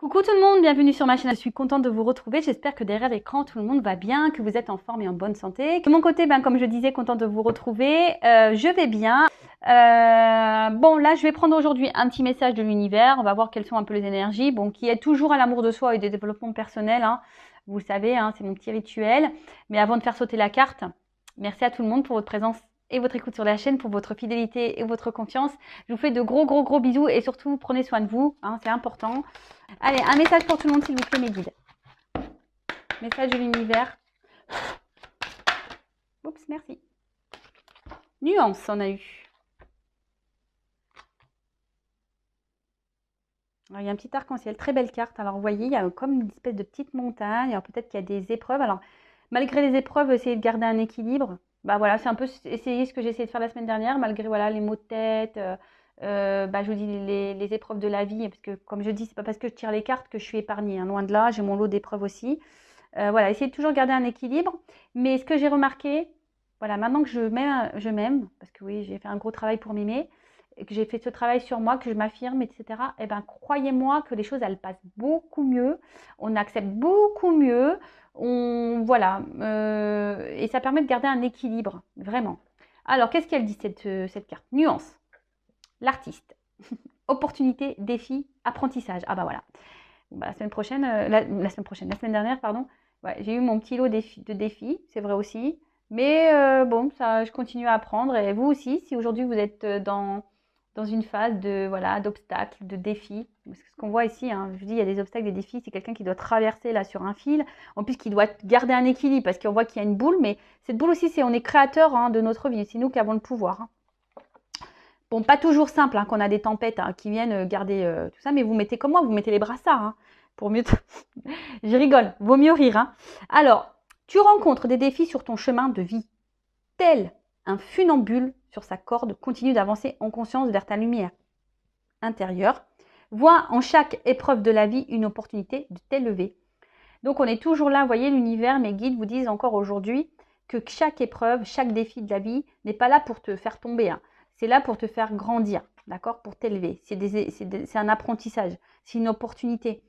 Coucou tout le monde, bienvenue sur ma chaîne. Je suis contente de vous retrouver. J'espère que derrière l'écran, tout le monde va bien, que vous êtes en forme et en bonne santé. De mon côté, comme je disais, contente de vous retrouver. Je vais bien. Bon, là, je vais prendre aujourd'hui un petit message de l'univers. On va voir quelles sont un peu les énergies. Bon, qui est toujours à l'amour de soi et des développements personnels. Hein. Vous le savez, hein, c'est mon petit rituel. Mais avant de faire sauter la carte, merci à tout le monde pour votre présence et votre écoute sur la chaîne, pour votre fidélité et votre confiance. Je vous fais de gros bisous et surtout, prenez soin de vous. Hein, c'est important. Allez, un message pour tout le monde, s'il vous plaît, mes guides. Message de l'univers. Oups, merci. Nuance, on a eu. Alors, il y a un petit arc-en-ciel, très belle carte. Alors, vous voyez, il y a comme une espèce de petite montagne. Alors, peut-être qu'il y a des épreuves. Alors, malgré les épreuves, essayez de garder un équilibre. Bah voilà, c'est un peu essayer ce que j'ai essayé de faire la semaine dernière, malgré voilà, les maux de tête. Je vous dis les épreuves de la vie, parce que comme je dis, c'est pas parce que je tire les cartes que je suis épargnée, hein, loin de là, j'ai mon lot d'épreuves aussi. Voilà, essayez de toujours garder un équilibre. Mais ce que j'ai remarqué, voilà, maintenant que je m'aime, parce que oui, j'ai fait un gros travail pour m'aimer, et que j'ai fait ce travail sur moi, que je m'affirme, etc. Eh ben, croyez-moi que les choses, elles passent beaucoup mieux, on accepte beaucoup mieux, voilà, et ça permet de garder un équilibre, vraiment. Alors, qu'est-ce qu'elle dit cette carte? Nuance. L'artiste. Opportunité, défi, apprentissage. Ah bah voilà. La semaine prochaine, la semaine dernière, pardon, ouais, j'ai eu mon petit lot de défis, c'est vrai aussi. Mais bon, ça, je continue à apprendre. Et vous aussi, si aujourd'hui vous êtes dans une phase de voilà d'obstacles, de défis, c'est ce qu'on voit ici, hein, je vous dis, il y a des obstacles, des défis, c'est quelqu'un qui doit traverser là sur un fil, en plus qui doit garder un équilibre, parce qu'on voit qu'il y a une boule, mais cette boule aussi, on est créateur hein, de notre vie, c'est nous qui avons le pouvoir. Hein. Bon, pas toujours simple hein, qu'on a des tempêtes hein, qui viennent garder tout ça, mais vous mettez comme moi, vous mettez les brassards hein, pour mieux. Je rigole, vaut mieux rire. Hein. Alors, tu rencontres des défis sur ton chemin de vie, tel un funambule sur sa corde continue d'avancer en conscience vers ta lumière intérieure. Vois en chaque épreuve de la vie une opportunité de t'élever. Donc, on est toujours là, vous voyez, l'univers, mes guides vous disent encore aujourd'hui que chaque épreuve, chaque défi de la vie n'est pas là pour te faire tomber. Hein. C'est là pour te faire grandir, d'accord, pour t'élever. C'est un apprentissage, c'est une opportunité.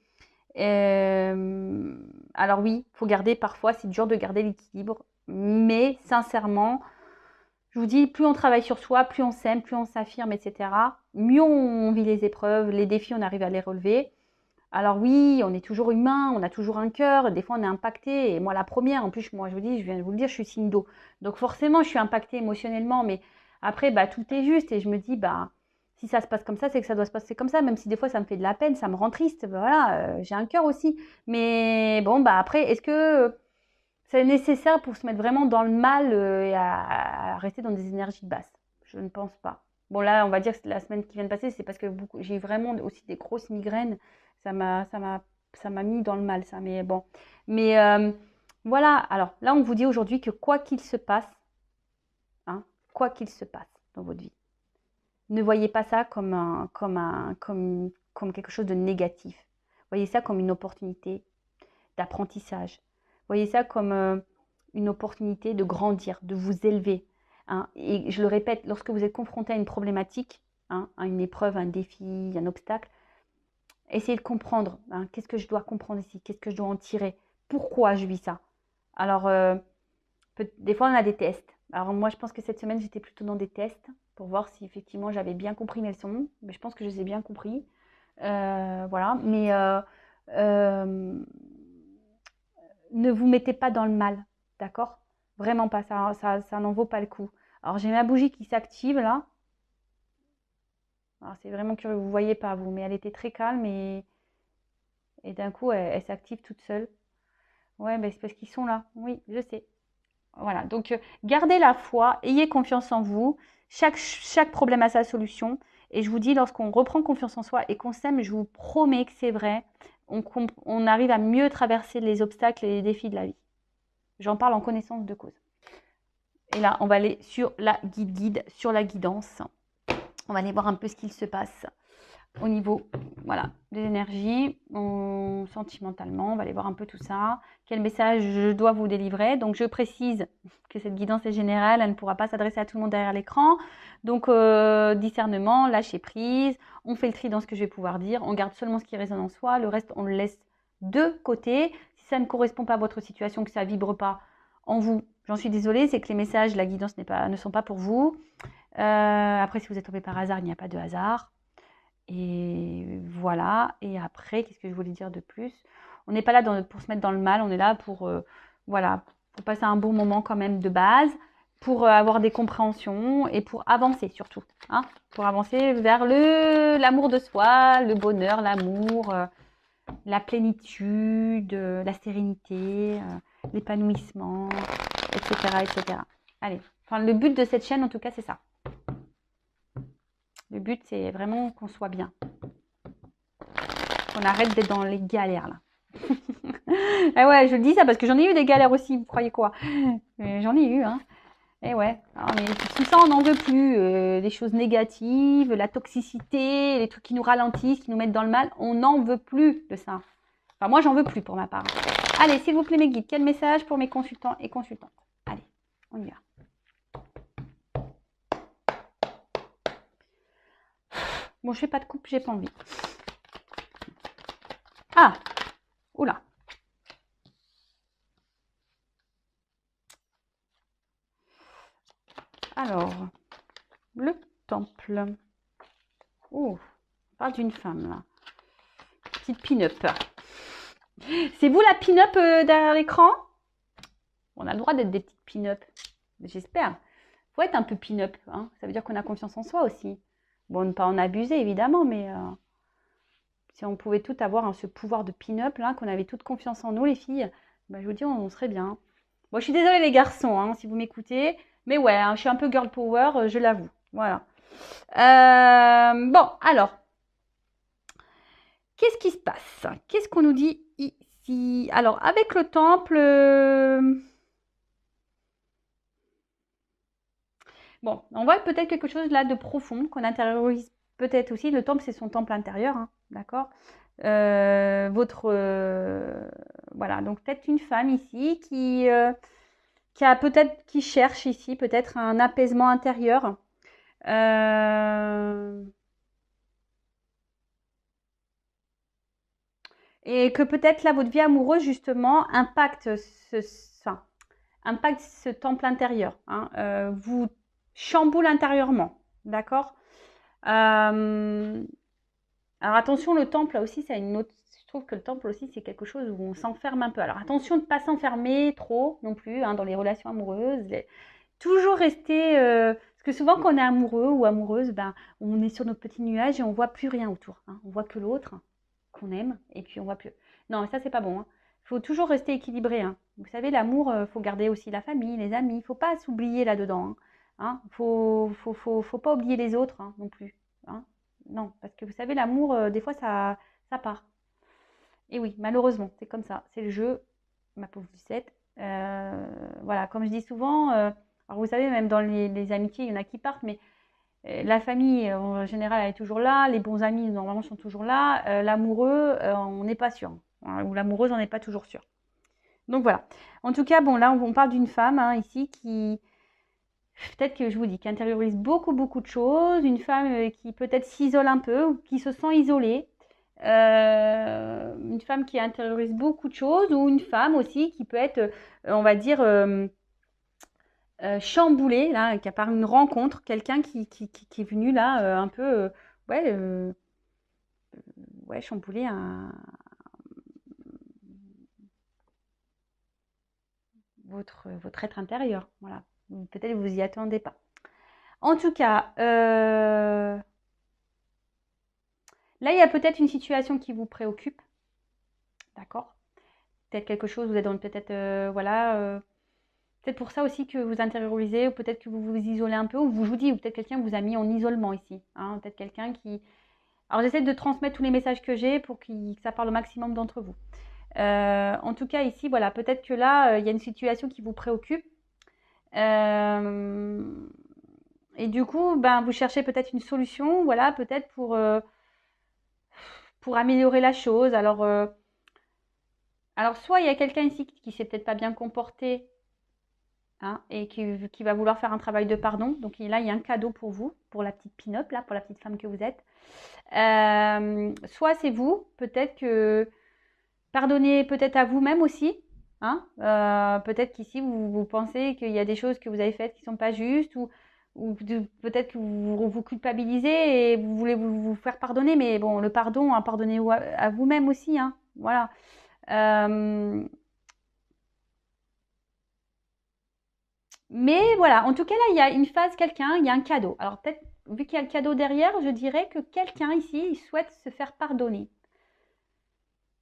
Alors oui, il faut garder parfois, c'est dur de garder l'équilibre, mais sincèrement, je vous dis, plus on travaille sur soi, plus on s'aime, plus on s'affirme, etc., mieux on vit les épreuves, les défis, on arrive à les relever. Alors oui, on est toujours humain, on a toujours un cœur, des fois on est impacté, et moi la première, en plus moi je vous dis, je viens de vous le dire, je suis signe d'eau. Donc forcément je suis impactée émotionnellement, mais après tout est juste et je me dis, si ça se passe comme ça, c'est que ça doit se passer comme ça, même si des fois ça me fait de la peine, ça me rend triste, voilà, j'ai un cœur aussi. Mais bon, après, est-ce que c'est nécessaire pour se mettre vraiment dans le mal et à rester dans des énergies basses? Je ne pense pas. Bon là, on va dire que la semaine qui vient de passer, c'est parce que j'ai eu vraiment aussi des grosses migraines. Ça m'a mis dans le mal, ça. Mais bon. Mais voilà. Alors là, on vous dit aujourd'hui que quoi qu'il se passe, hein, quoi qu'il se passe dans votre vie, ne voyez pas ça comme quelque chose de négatif. Voyez ça comme une opportunité d'apprentissage. Voyez ça comme une opportunité de grandir, de vous élever. Hein. Et je le répète, lorsque vous êtes confronté à une problématique, hein, à une épreuve, un défi, un obstacle, essayez de comprendre. Hein, qu'est-ce que je dois comprendre ici? Qu'est-ce que je dois en tirer? Pourquoi je vis ça? Alors, des fois, on a des tests. Alors, moi, je pense que cette semaine, j'étais plutôt dans des tests pour voir si effectivement j'avais bien compris mes leçons. Mais je pense que je les ai bien compris. Voilà. Mais ne vous mettez pas dans le mal. D'accord? Vraiment pas. Ça n'en vaut pas le coup. Alors, j'ai ma bougie qui s'active là. Alors, c'est vraiment curieux. Vous ne voyez pas, vous. Mais elle était très calme et d'un coup, elle s'active toute seule. Ouais, c'est parce qu'ils sont là. Oui, je sais. Voilà, donc gardez la foi, ayez confiance en vous. Chaque problème a sa solution. Et je vous dis, lorsqu'on reprend confiance en soi et qu'on s'aime, je vous promets que c'est vrai, on arrive à mieux traverser les obstacles et les défis de la vie. J'en parle en connaissance de cause. Et là, on va aller sur la guide, sur la guidance. On va aller voir un peu ce qu'il se passe au niveau des énergies, sentimentalement, on va aller voir un peu tout ça. Quel message je dois vous délivrer? Donc, je précise que cette guidance est générale, elle ne pourra pas s'adresser à tout le monde derrière l'écran. Donc, discernement, lâcher prise, on fait le tri dans ce que je vais pouvoir dire, on garde seulement ce qui résonne en soi, le reste, on le laisse de côté. Si ça ne correspond pas à votre situation, que ça ne vibre pas en vous, j'en suis désolée, c'est que les messages, la guidance ne sont pas pour vous. Après, si vous êtes tombé par hasard, il n'y a pas de hasard. Et voilà. Et après, qu'est-ce que je voulais dire de plus? On n'est pas là pour se mettre dans le mal, on est là pour, voilà, pour passer un bon moment quand même de base, pour avoir des compréhensions et pour avancer surtout. Hein, pour avancer vers l'amour de soi, le bonheur, l'amour, la plénitude, la sérénité, l'épanouissement, etc., etc. Allez, enfin, le but de cette chaîne, en tout cas, c'est ça. Le but, c'est vraiment qu'on soit bien. Qu'on arrête d'être dans les galères, là. Eh ouais, je dis ça parce que j'en ai eu des galères aussi, vous croyez quoi? J'en ai eu, hein. Eh ouais, mais tout ça, on n'en veut plus. Les choses négatives, la toxicité, les trucs qui nous ralentissent, qui nous mettent dans le mal, on n'en veut plus de ça. Enfin, moi, j'en veux plus pour ma part. Allez, s'il vous plaît, mes guides, quel message pour mes consultants et consultantes? Allez, on y va. Bon, je fais pas de coupe, j'ai pas envie. Ah, oula. Alors, le temple. Oh, on parle d'une femme, là. Petite pin-up. C'est vous la pin-up derrière l'écran? On a le droit d'être des petites pin-up. J'espère. Faut être un peu pin-up. Hein. Ça veut dire qu'on a confiance en soi aussi. Bon, ne pas en abuser, évidemment, mais si on pouvait tout avoir ce pouvoir de pin-up, là, qu'on avait toute confiance en nous, les filles, bah, je vous dis, on serait bien. Bon, je suis désolée, les garçons, hein, si vous m'écoutez. Mais ouais, hein, je suis un peu girl power, je l'avoue. Voilà. Bon, alors. Qu'est-ce qui se passe? Qu'est-ce qu'on nous dit ici? Alors, avec le temple... Bon, on voit peut-être quelque chose là de profond qu'on intériorise peut-être aussi. Le temple, c'est son temple intérieur, hein, d'accord? Voilà, donc peut-être une femme ici qui cherche ici peut-être un apaisement intérieur. Et que peut-être là, votre vie amoureuse, justement, impacte ce temple intérieur. Hein, vous chamboule intérieurement. D'accord. Alors attention, le temple, là aussi, c'est une autre. Je trouve que le temple aussi, c'est quelque chose où on s'enferme un peu. Alors attention de ne pas s'enfermer trop non plus hein, dans les relations amoureuses. Toujours rester. Parce que souvent, quand on est amoureux ou amoureuse, ben, on est sur nos petits nuages et on voit plus rien autour. Hein. On voit que l'autre qu'on aime et puis on voit plus. Non, ça, c'est pas bon. Il faut toujours rester équilibré. Hein. Vous savez, l'amour, il faut garder aussi la famille, les amis. Il ne faut pas s'oublier là-dedans. Hein. Faut pas oublier les autres hein, non plus. Hein. Non, parce que vous savez, l'amour, des fois, ça part. Et oui, malheureusement, c'est comme ça. C'est le jeu, ma pauvre Lucette. Voilà, comme je dis souvent, alors vous savez, même dans les amitiés, il y en a qui partent, mais la famille, en général, elle est toujours là. Les bons amis, normalement, sont toujours là. L'amoureux, on n'est pas sûr. Hein, ou l'amoureuse, on n'est pas toujours sûr. Donc voilà. En tout cas, bon, là, on parle d'une femme hein, ici qui, peut-être que je vous dis, qui intériorise beaucoup, beaucoup de choses. Une femme qui peut-être s'isole un peu ou qui se sent isolée. Une femme qui intériorise beaucoup de choses ou une femme aussi qui peut être, on va dire, chamboulée, là, qui a par une rencontre, quelqu'un qui est venu là un peu, ouais, chambouler votre être intérieur. Voilà. Peut-être vous y attendez pas. En tout cas, là, il y a peut-être une situation qui vous préoccupe. D'accord? Peut-être quelque chose, vous êtes dans peut-être, voilà, peut-être pour ça aussi que vous intériorisez, ou peut-être que vous vous isolez un peu, ou je vous dis, ou peut-être quelqu'un vous a mis en isolement ici. Hein, peut-être quelqu'un qui... Alors j'essaie de transmettre tous les messages que j'ai pour que ça parle au maximum d'entre vous. En tout cas ici, voilà, peut-être que là, il y a une situation qui vous préoccupe. Et du coup, ben, vous cherchez peut-être une solution, voilà, peut-être pour améliorer la chose. Alors soit il y a quelqu'un ici qui s'est peut-être pas bien comporté, hein, et qui va vouloir faire un travail de pardon. Donc là, il y a un cadeau pour vous, pour la petite pin-up, là, pour la petite femme que vous êtes. Soit c'est vous, peut-être que pardonnez peut-être à vous-même aussi. Hein, peut-être qu'ici, vous pensez qu'il y a des choses que vous avez faites qui ne sont pas justes, ou peut-être que vous culpabilisez et vous voulez vous faire pardonner. Mais bon, le pardon, hein, pardonnez-vous à vous-même aussi. Hein, voilà. Mais voilà, en tout cas, là, il y a une phase, quelqu'un, il y a un cadeau. Alors peut-être, vu qu'il y a le cadeau derrière, je dirais que quelqu'un ici, il souhaite se faire pardonner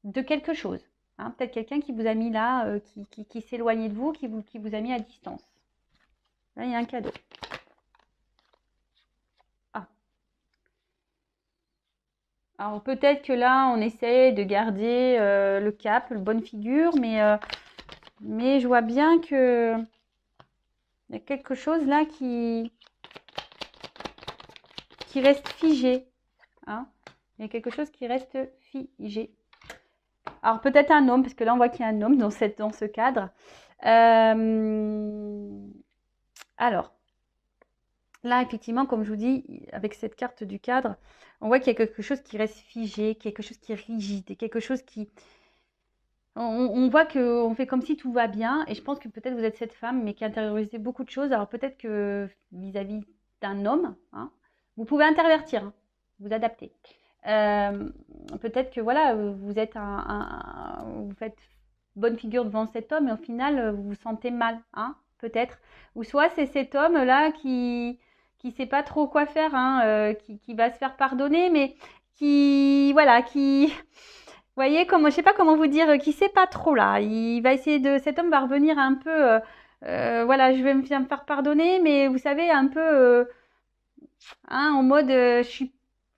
de quelque chose. Hein, peut-être quelqu'un qui vous a mis là, qui s'éloignait de vous, qui vous a mis à distance. Là, il y a un cadeau. Ah. Alors peut-être que là, on essaie de garder le cap, le bonne figure, mais je vois bien que il y a quelque chose là qui reste figé. Hein. Il y a quelque chose qui reste figé. Alors peut-être un homme, parce que là on voit qu'il y a un homme dans ce cadre. Alors, là effectivement, comme je vous dis, avec cette carte du cadre, on voit qu'il y a quelque chose qui reste figé, quelque chose qui est rigide, quelque chose qui... On voit qu'on fait comme si tout va bien, et je pense que peut-être vous êtes cette femme, mais qui a intériorisé beaucoup de choses. Alors peut-être que vis-à-vis d'un homme, hein, vous pouvez intervertir, hein, vous adapter. Peut-être que voilà, vous êtes vous faites bonne figure devant cet homme et au final vous vous sentez mal, hein, peut-être. Ou soit c'est cet homme là qui sait pas trop quoi faire, hein, qui va se faire pardonner, mais qui voilà, qui vous voyez, je sais pas comment vous dire, qui sait pas trop là. Il va essayer cet homme va revenir un peu, voilà, je vais me faire pardonner, mais vous savez un peu, hein, en mode, je suis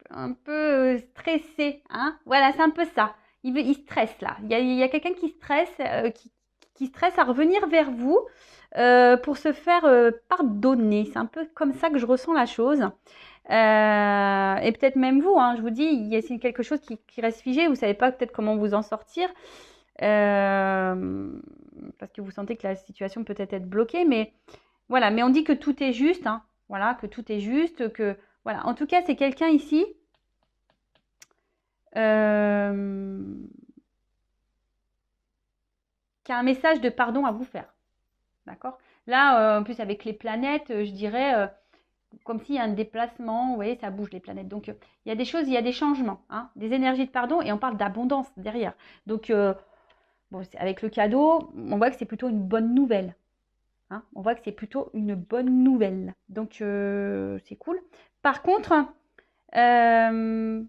un peu stressé, hein. Voilà, c'est un peu ça. Il stresse là. Il y a quelqu'un qui stresse, qui stresse à revenir vers vous pour se faire pardonner. C'est un peu comme ça que je ressens la chose. Et peut-être même vous, hein, je vous dis, il y a quelque chose qui reste figé. Vous ne savez pas peut-être comment vous en sortir parce que vous sentez que la situation peut être bloquée. Mais voilà, mais on dit que tout est juste. Hein, voilà, que tout est juste. Que voilà. En tout cas, c'est quelqu'un ici. Qui a un message de pardon à vous faire. D'accord. Là, en plus, avec les planètes, je dirais, comme s'il y a un déplacement, vous voyez, ça bouge les planètes. Donc, il y a des choses, il y a des changements, hein, des énergies de pardon, et on parle d'abondance derrière. Donc, bon, avec le cadeau, on voit que c'est plutôt une bonne nouvelle. Hein, on voit que c'est plutôt une bonne nouvelle. Donc, c'est cool. Par contre, on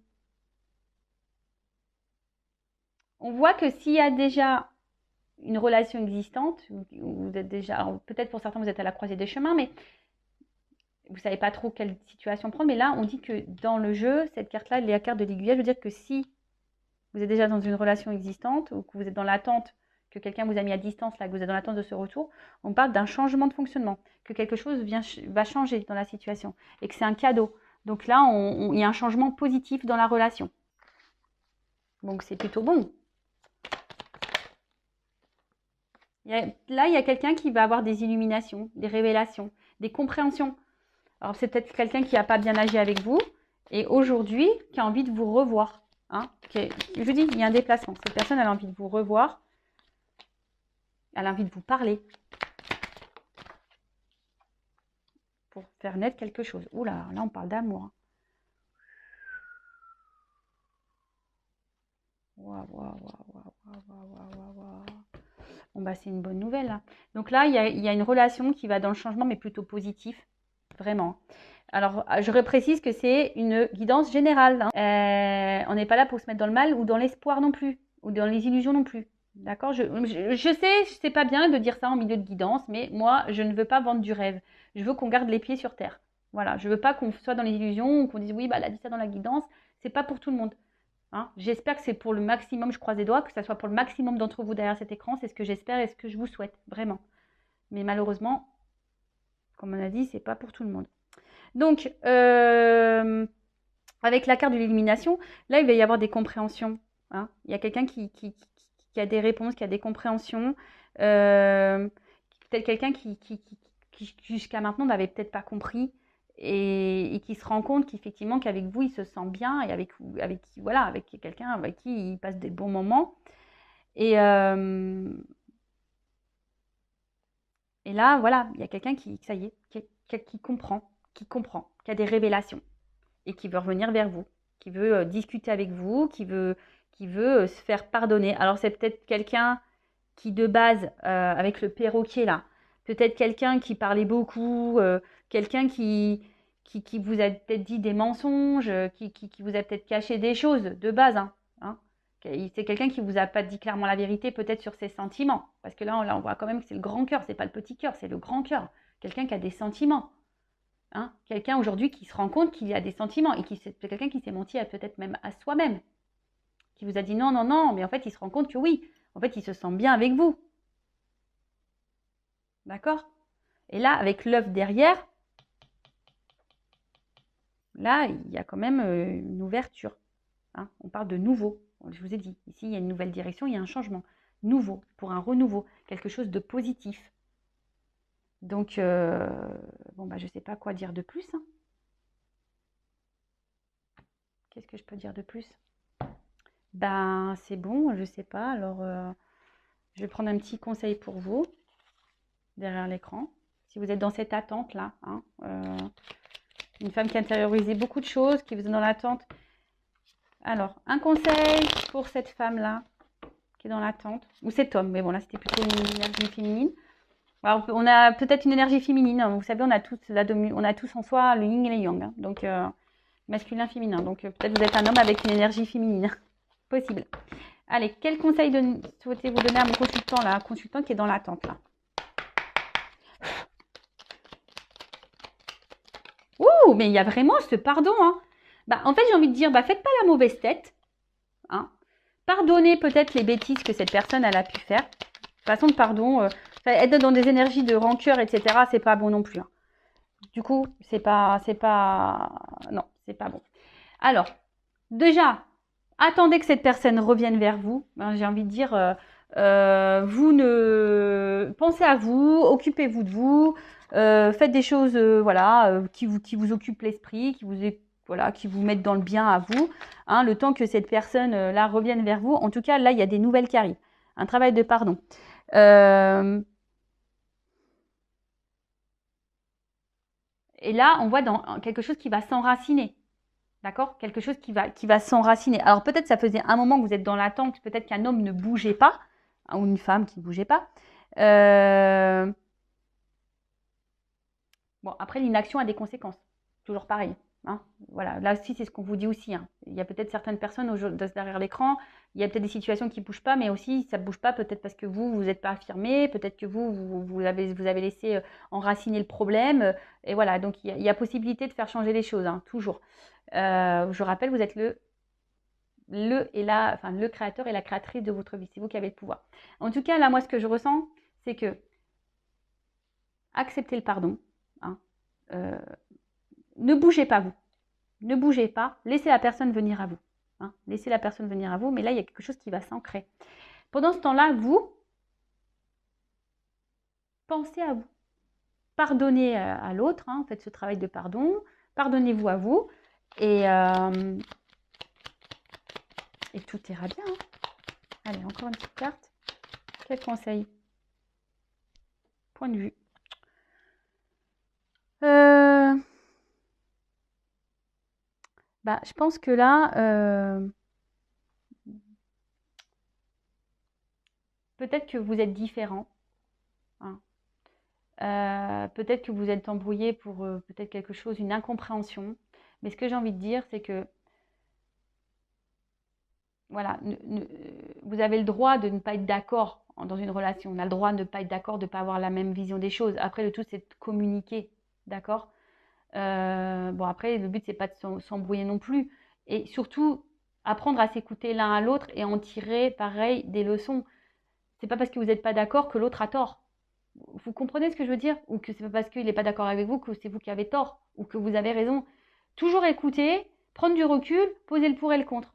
voit que s'il y a déjà une relation existante, vous êtes déjà, peut-être pour certains vous êtes à la croisée des chemins, mais vous ne savez pas trop quelle situation prendre. Mais là, on dit que dans le jeu, cette carte-là, la carte de l'aiguillage, veut dire que si vous êtes déjà dans une relation existante ou que vous êtes dans l'attente, que quelqu'un vous a mis à distance, là, que vous êtes dans l'attente de ce retour, on parle d'un changement de fonctionnement, que quelque chose va changer dans la situation et que c'est un cadeau. Donc là, il y a un changement positif dans la relation. Donc c'est plutôt bon. Là, il y a quelqu'un qui va avoir des illuminations, des révélations, des compréhensions. Alors, c'est peut-être quelqu'un qui n'a pas bien agi avec vous et aujourd'hui qui a envie de vous revoir. Hein. Je vous dis, il y a un déplacement. Cette personne, elle a envie de vous revoir. Elle a envie de vous parler. Pour faire naître quelque chose. Oula, là, on parle d'amour. Waouh, waouh, waouh, waouh, waouh, waouh. Bon, bah, c'est une bonne nouvelle. Là. Donc là, il y a une relation qui va dans le changement, mais plutôt positif. Vraiment. Alors, je reprécise que c'est une guidance générale. Hein. On n'est pas là pour se mettre dans le mal ou dans l'espoir non plus, ou dans les illusions non plus. D'accord, je sais, c'est pas bien de dire ça en milieu de guidance, mais moi, je ne veux pas vendre du rêve. Je veux qu'on garde les pieds sur terre. Voilà, je veux pas qu'on soit dans les illusions ou qu'on dise oui, bah, elle a dit ça dans la guidance. C'est pas pour tout le monde. Hein. J'espère que c'est pour le maximum, je croise les doigts, que ça soit pour le maximum d'entre vous derrière cet écran. C'est ce que j'espère et ce que je vous souhaite, vraiment. Mais malheureusement, comme on a dit, c'est pas pour tout le monde. Donc, Avec la carte de l'illumination, là, il va y avoir des compréhensions. Hein. Il y a quelqu'un qui a des réponses, qui a des compréhensions. Euh, Peut-être quelqu'un qui jusqu'à maintenant n'avait peut-être pas compris et qui se rend compte qu'effectivement qu'avec vous, il se sent bien et voilà, avec quelqu'un avec qui il passe des bons moments. Et, euh, et là, voilà, il y a quelqu'un ça y est, qui comprend, qui a des révélations et qui veut revenir vers vous, qui veut discuter avec vous, qui veut se faire pardonner. Alors c'est peut-être quelqu'un qui de base, avec le perroquet là, peut-être quelqu'un qui parlait beaucoup, quelqu'un qui vous a peut-être dit des mensonges, qui vous a peut-être caché des choses de base. Hein. C'est quelqu'un qui vous a pas dit clairement la vérité, peut-être sur ses sentiments. Parce que là, on voit quand même que c'est le grand cœur, c'est pas le petit cœur, c'est le grand cœur. Quelqu'un qui a des sentiments. Hein. Quelqu'un aujourd'hui qui se rend compte qu'il y a des sentiments et c'est quelqu'un qui s'est menti peut-être même à soi-même. Qui vous a dit non, non, non, mais en fait, il se rend compte que oui, en fait, il se sent bien avec vous. D'accord? Et là, avec l'œuf derrière, là, il y a quand même une ouverture. Hein. On parle de nouveau. Je vous ai dit, ici, il y a une nouvelle direction, il y a un changement. Nouveau, pour un renouveau, quelque chose de positif. Donc, bon, bah, je ne sais pas quoi dire de plus. Hein. Qu'est-ce que je peux dire de plus? Ben, c'est bon, je ne sais pas. Alors, je vais prendre un petit conseil pour vous, derrière l'écran. Si vous êtes dans cette attente-là, hein, une femme qui a intériorisé beaucoup de choses, qui vous est dans l'attente. Alors, un conseil pour cette femme-là, qui est dans l'attente, ou cet homme, mais bon, là, c'était plutôt une énergie féminine. Alors, on a peut-être une énergie féminine, hein. Vous savez, on a tous en soi le yin et le yang, hein. Donc, masculin, féminin. Donc, peut-être vous êtes un homme avec une énergie féminine. Possible. Allez, quel conseil souhaitez-vous donner à mon consultant, là, un consultant qui est dans l'attente, là? Ouh, mais il y a vraiment ce pardon, hein. Bah, en fait, j'ai envie de dire, bah, faites pas la mauvaise tête, hein. Pardonnez peut-être les bêtises que cette personne elle a pu faire. Façon de pardon, être dans des énergies de rancœur, etc., c'est pas bon non plus. Hein. Du coup, non, c'est pas bon. Alors, déjà, attendez que cette personne revienne vers vous. Ben, j'ai envie de dire, vous ne pensez à vous, occupez-vous de vous, faites des choses, voilà, qui vous occupent l'esprit, voilà, qui vous mettent dans le bien à vous. Hein, le temps que cette personne là revienne vers vous. En tout cas, là, il y a des nouvelles qui arrivent. Un travail de pardon. Et là, on voit dans quelque chose qui va s'enraciner. D'accord? Quelque chose qui va s'enraciner. Alors peut-être ça faisait un moment que vous êtes dans l'attente, peut-être qu'un homme ne bougeait pas, hein, ou une femme qui ne bougeait pas. Bon, après, l'inaction a des conséquences. Toujours pareil. Hein. Voilà, là aussi, c'est ce qu'on vous dit aussi. Hein. Il y a peut-être certaines personnes derrière l'écran, il y a peut-être des situations qui ne bougent pas, mais aussi, ça ne bouge pas peut-être parce que vous n'êtes pas affirmé, peut-être que vous avez laissé enraciner le problème. Et voilà, donc il y a possibilité de faire changer les choses, hein, toujours. Je rappelle, vous êtes le créateur et la créatrice de votre vie. C'est vous qui avez le pouvoir. En tout cas, là, moi, ce que je ressens, c'est que acceptez le pardon. Hein, ne bougez pas, vous. Ne bougez pas. Laissez la personne venir à vous. Hein, laissez la personne venir à vous. Mais là, il y a quelque chose qui va s'ancrer. Pendant ce temps-là, vous, pensez à vous. Pardonnez à l'autre. Hein, faites ce travail de pardon. Pardonnez-vous à vous. Et tout ira bien. Hein. Allez, encore une petite carte. Quel conseil? Point de vue. Bah, je pense que là, peut-être que vous êtes différent. Hein. Peut-être que vous êtes embrouillé pour peut-être quelque chose, une incompréhension. Mais ce que j'ai envie de dire, c'est que voilà, vous avez le droit de ne pas être d'accord dans une relation. On a le droit de ne pas être d'accord, de ne pas avoir la même vision des choses. Après, le tout, c'est de communiquer. D'accord? Bon, après, le but, c'est pas de s'embrouiller non plus. Et surtout, apprendre à s'écouter l'un à l'autre et en tirer, pareil, des leçons. C'est pas parce que vous n'êtes pas d'accord que l'autre a tort. Vous comprenez ce que je veux dire? Ou que c'est pas parce qu'il n'est pas d'accord avec vous que c'est vous qui avez tort ou que vous avez raison. Toujours écouter, Prendre du recul, poser le pour et le contre.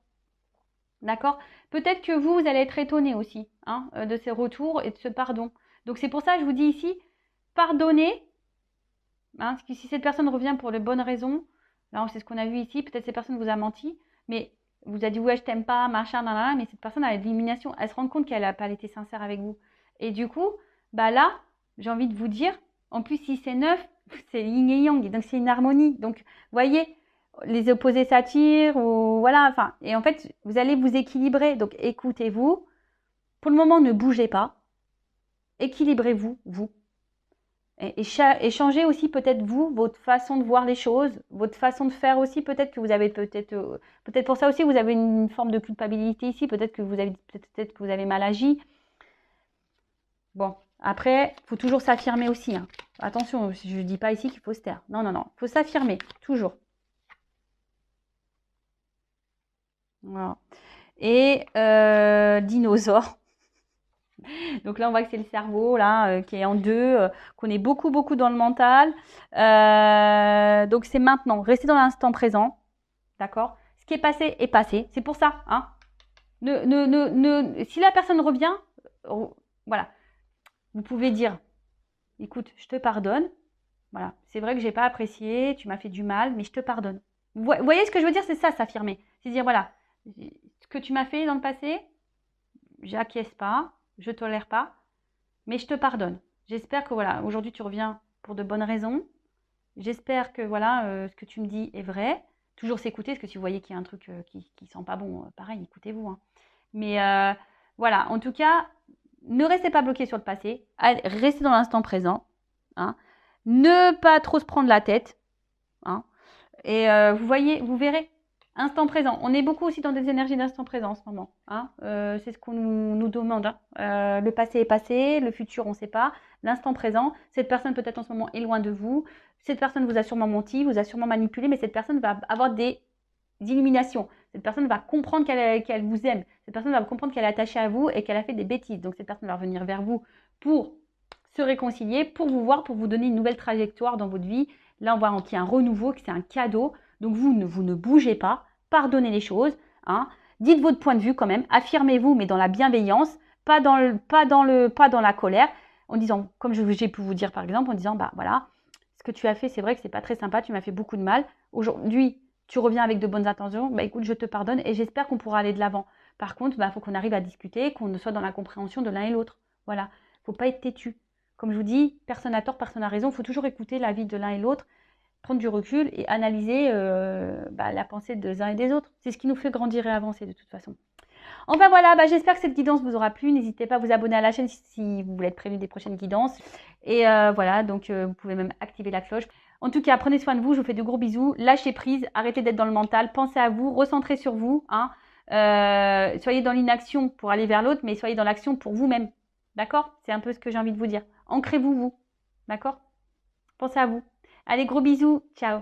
D'accord? Peut-être que vous allez être étonné aussi hein, de ces retours et de ce pardon. Donc c'est pour ça que je vous dis ici, pardonnez. Hein, parce que si cette personne revient pour de bonnes raisons, là c'est ce qu'on a vu ici, peut-être cette personne vous a menti, mais vous a dit ouais je t'aime pas, machin, nanana, mais cette personne a l'élimination, elle se rend compte qu'elle n'a pas été sincère avec vous. Et du coup, bah là, j'ai envie de vous dire, en plus si c'est neuf, c'est yin et yang, donc c'est une harmonie. Donc, voyez, les opposés s'attirent, ou voilà, enfin, et en fait, vous allez vous équilibrer. Donc, écoutez-vous. Pour le moment, ne bougez pas. Équilibrez-vous, vous. Et changez aussi peut-être vous, votre façon de voir les choses, votre façon de faire aussi. Peut-être que vous avez peut-être pour ça aussi vous avez une forme de culpabilité ici. Peut-être que vous avez mal agi. Bon, après, il faut toujours s'affirmer aussi. Hein. Attention, je ne dis pas ici qu'il faut se taire. Non, non, non. Il faut s'affirmer, toujours. Voilà. Et dinosaure. Donc là, on voit que c'est le cerveau là qui est en deux, qu'on est beaucoup, beaucoup dans le mental. Donc c'est maintenant. Restez dans l'instant présent. D'accord? Ce qui est passé est passé. C'est pour ça. Hein? Si la personne revient, voilà. Vous pouvez dire, écoute, je te pardonne. Voilà. C'est vrai que j'ai pas apprécié, tu m'as fait du mal, mais je te pardonne. Vous voyez ce que je veux dire? C'est ça, s'affirmer. C'est dire, voilà, ce que tu m'as fait dans le passé, j'acquiesce pas, je tolère pas, mais je te pardonne. J'espère que voilà, aujourd'hui tu reviens pour de bonnes raisons. J'espère que voilà, ce que tu me dis est vrai. Toujours s'écouter, parce que si vous voyez qu'il y a un truc qui sent pas bon, pareil, écoutez-vous. Hein. Mais voilà, en tout cas, ne restez pas bloqué sur le passé. Allez, restez dans l'instant présent. Hein. Ne pas trop se prendre la tête. Hein. Et vous voyez, vous verrez. Instant présent. On est beaucoup aussi dans des énergies d'instant présent en ce moment. Hein. C'est ce qu'on nous demande. Hein. Le passé est passé, le futur on ne sait pas. L'instant présent, cette personne peut-être en ce moment est loin de vous. Cette personne vous a sûrement menti, vous a sûrement manipulé, mais cette personne va avoir des illuminations. Cette personne va comprendre qu'elle vous aime. Cette personne va comprendre qu'elle est attachée à vous et qu'elle a fait des bêtises. Donc cette personne va revenir vers vous pour se réconcilier, pour vous voir, pour vous donner une nouvelle trajectoire dans votre vie. Là, on voit qu'il y a un renouveau, que c'est un cadeau. Donc vous ne bougez pas. Pardonnez les choses, hein. Dites votre point de vue quand même, affirmez-vous, mais dans la bienveillance, pas dans la colère, en disant, comme j'ai pu vous dire par exemple, en disant, bah voilà, ce que tu as fait, c'est vrai que c'est pas très sympa, tu m'as fait beaucoup de mal. Aujourd'hui, tu reviens avec de bonnes intentions, bah écoute, je te pardonne et j'espère qu'on pourra aller de l'avant. Par contre, bah faut qu'on arrive à discuter, qu'on soit dans la compréhension de l'un et l'autre. Voilà, faut pas être têtu. Comme je vous dis, personne n'a tort, personne n'a raison, il faut toujours écouter l'avis de l'un et l'autre, prendre du recul et analyser la pensée des uns et des autres. C'est ce qui nous fait grandir et avancer de toute façon. Enfin voilà, j'espère que cette guidance vous aura plu. N'hésitez pas à vous abonner à la chaîne si vous voulez être prévenu des prochaines guidances. Et voilà, donc vous pouvez même activer la cloche. En tout cas, prenez soin de vous, je vous fais de gros bisous. Lâchez prise, arrêtez d'être dans le mental, pensez à vous, recentrez sur vous. Hein. Soyez dans l'inaction pour aller vers l'autre, mais soyez dans l'action pour vous-même. D'accord? C'est un peu ce que j'ai envie de vous dire. Ancrez-vous, vous. D'accord? Pensez à vous. Allez, gros bisous. Ciao.